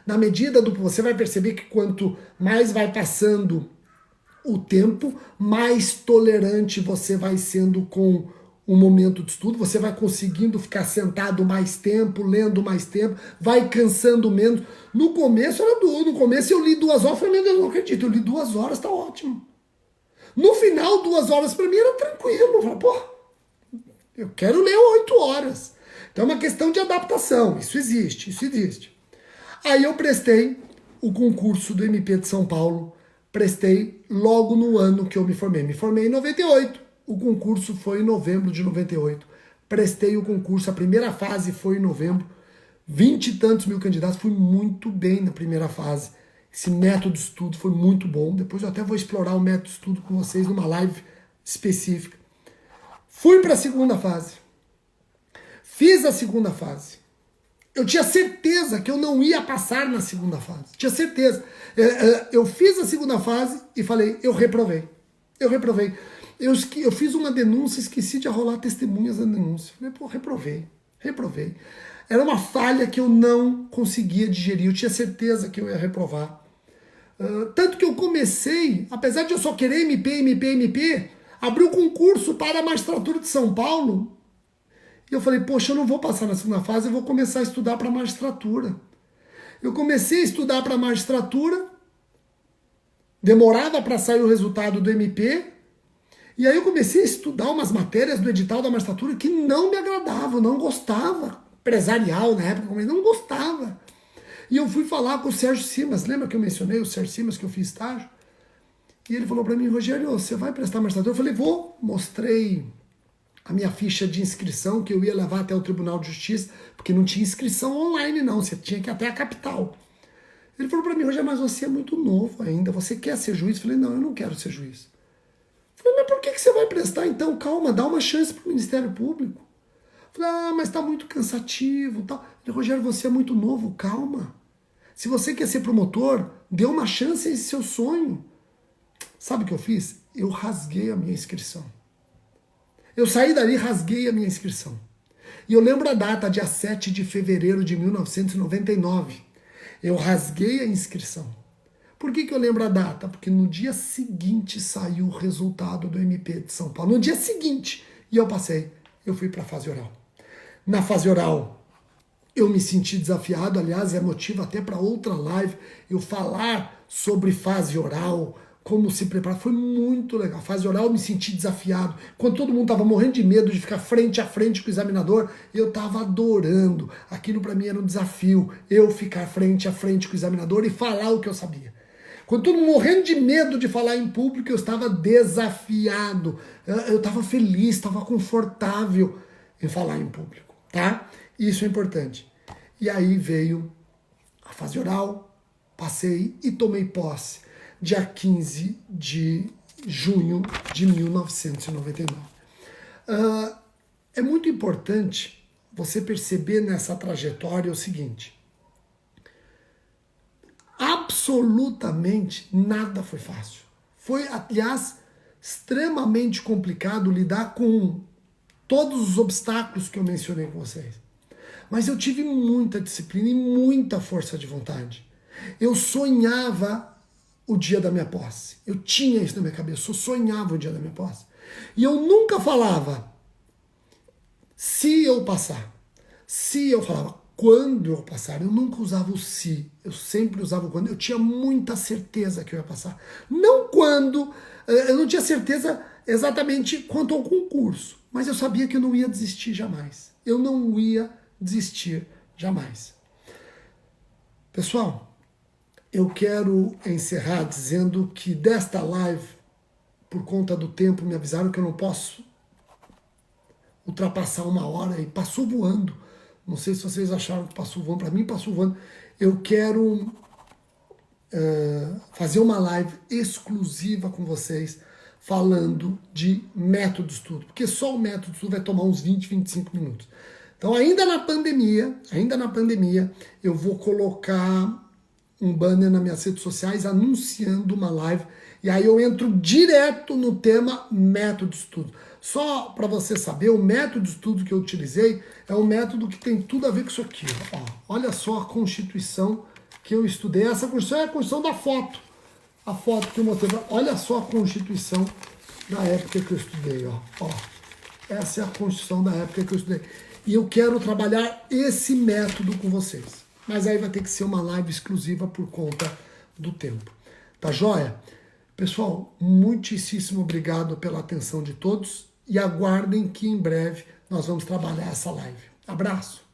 Na medida do que você vai perceber que quanto mais vai passando o tempo, mais tolerante você vai sendo com o momento de estudo, você vai conseguindo ficar sentado mais tempo, lendo mais tempo, vai cansando menos. No começo era duro, no começo eu li 2 horas, falei, meu Deus, não acredito, eu li 2 horas, tá ótimo. No final, 2 horas para mim era tranquilo, eu falei, pô, eu quero ler 8 horas. Então é uma questão de adaptação, isso existe, isso existe. Aí eu prestei o concurso do MP de São Paulo, prestei logo no ano que eu me formei. Me formei em 98. O concurso foi em novembro de 98. Prestei o concurso, a primeira fase foi em novembro. 20 e tantos mil candidatos, fui muito bem na primeira fase. Esse método de estudo foi muito bom. Depois eu até vou explorar o método de estudo com vocês numa live específica. Fui para a segunda fase. Fiz a segunda fase. Eu tinha certeza que eu não ia passar na segunda fase. Tinha certeza. Eu fiz a segunda fase e falei, eu reprovei. Eu reprovei. Eu fiz uma denúncia, esqueci de arrolar testemunhas da denúncia. Falei, pô, reprovei. Era uma falha que eu não conseguia digerir. Eu tinha certeza que eu ia reprovar. Tanto que eu comecei, apesar de eu só querer MP, abri o concurso para a magistratura de São Paulo. E eu falei, poxa, eu não vou passar na segunda fase, eu vou começar a estudar para a magistratura. Eu comecei a estudar para a magistratura, demorava para sair o resultado do MP, e aí eu comecei a estudar umas matérias do edital da magistratura que não me agradavam, não gostava. Empresarial na época, mas não gostava. E eu fui falar com o Sérgio Simas, lembra que eu mencionei o Sérgio Simas que eu fiz estágio? E ele falou para mim, Rogério, você vai prestar magistratura? Eu falei, vou. Mostrei a minha ficha de inscrição que eu ia levar até o Tribunal de Justiça, porque não tinha inscrição online não, você tinha que ir até a capital. Ele falou para mim, Rogério, mas você é muito novo ainda, você quer ser juiz? Eu falei, não, eu não quero ser juiz. Eu falei, mas por que você vai prestar então? Calma, dá uma chance para o Ministério Público. Eu falei, mas está muito cansativo. Tal. Eu falei, Rogério, você é muito novo, calma. Se você quer ser promotor, dê uma chance a esse seu sonho. Sabe o que eu fiz? Eu rasguei a minha inscrição. Eu saí dali, rasguei a minha inscrição. E eu lembro a data, dia 7 de fevereiro de 1999. Eu rasguei a inscrição. Por que eu lembro a data? Porque no dia seguinte saiu o resultado do MP de São Paulo. No dia seguinte. E eu passei. Eu fui para a fase oral. Na fase oral, eu me senti desafiado. Aliás, é motivo até para outra live eu falar sobre fase oral, como se preparar. Foi muito legal. Fase oral eu me senti desafiado. Quando todo mundo estava morrendo de medo de ficar frente a frente com o examinador, eu estava adorando. Aquilo para mim era um desafio. Eu ficar frente a frente com o examinador e falar o que eu sabia. Quando todo mundo morrendo de medo de falar em público, eu estava desafiado. Eu estava feliz, estava confortável em falar em público. tá? Isso é importante. E aí veio a fase oral, passei e tomei posse dia 15 de junho de 1999. É muito importante você perceber nessa trajetória o seguinte: absolutamente nada foi fácil. Foi, aliás, extremamente complicado lidar com todos os obstáculos que eu mencionei com vocês. Mas eu tive muita disciplina e muita força de vontade. Eu sonhava o dia da minha posse. Eu tinha isso na minha cabeça. Eu sonhava o dia da minha posse. E eu nunca falava se eu passar. Se eu falava quando eu passar. Eu nunca usava o se. Eu sempre usava o quando. Eu tinha muita certeza que eu ia passar. Não quando. Eu não tinha certeza exatamente quanto ao concurso. Mas eu sabia que eu não ia desistir jamais. Eu não ia desistir jamais. Pessoal, eu quero encerrar dizendo que desta live, por conta do tempo, me avisaram que eu não posso ultrapassar 1 hora e passou voando. Não sei se vocês acharam que passou voando. Para mim, passou voando. Eu quero fazer uma live exclusiva com vocês falando de método de estudo, porque só o método de estudo vai tomar uns 20, 25 minutos. Então, ainda na pandemia, eu vou colocar um banner nas minhas redes sociais anunciando uma live, e aí eu entro direto no tema método de estudo. Só para você saber, o método de estudo que eu utilizei é um método que tem tudo a ver com isso aqui. Ó, olha só a Constituição que eu estudei. Essa Constituição é a Constituição da foto. A foto que eu mostrei. Olha só a Constituição da época que eu estudei. Ó. Essa é a Constituição da época que eu estudei. E eu quero trabalhar esse método com vocês. Mas aí vai ter que ser uma live exclusiva por conta do tempo. Tá joia? Pessoal, muitíssimo obrigado pela atenção de todos e aguardem que em breve nós vamos trabalhar essa live. Abraço!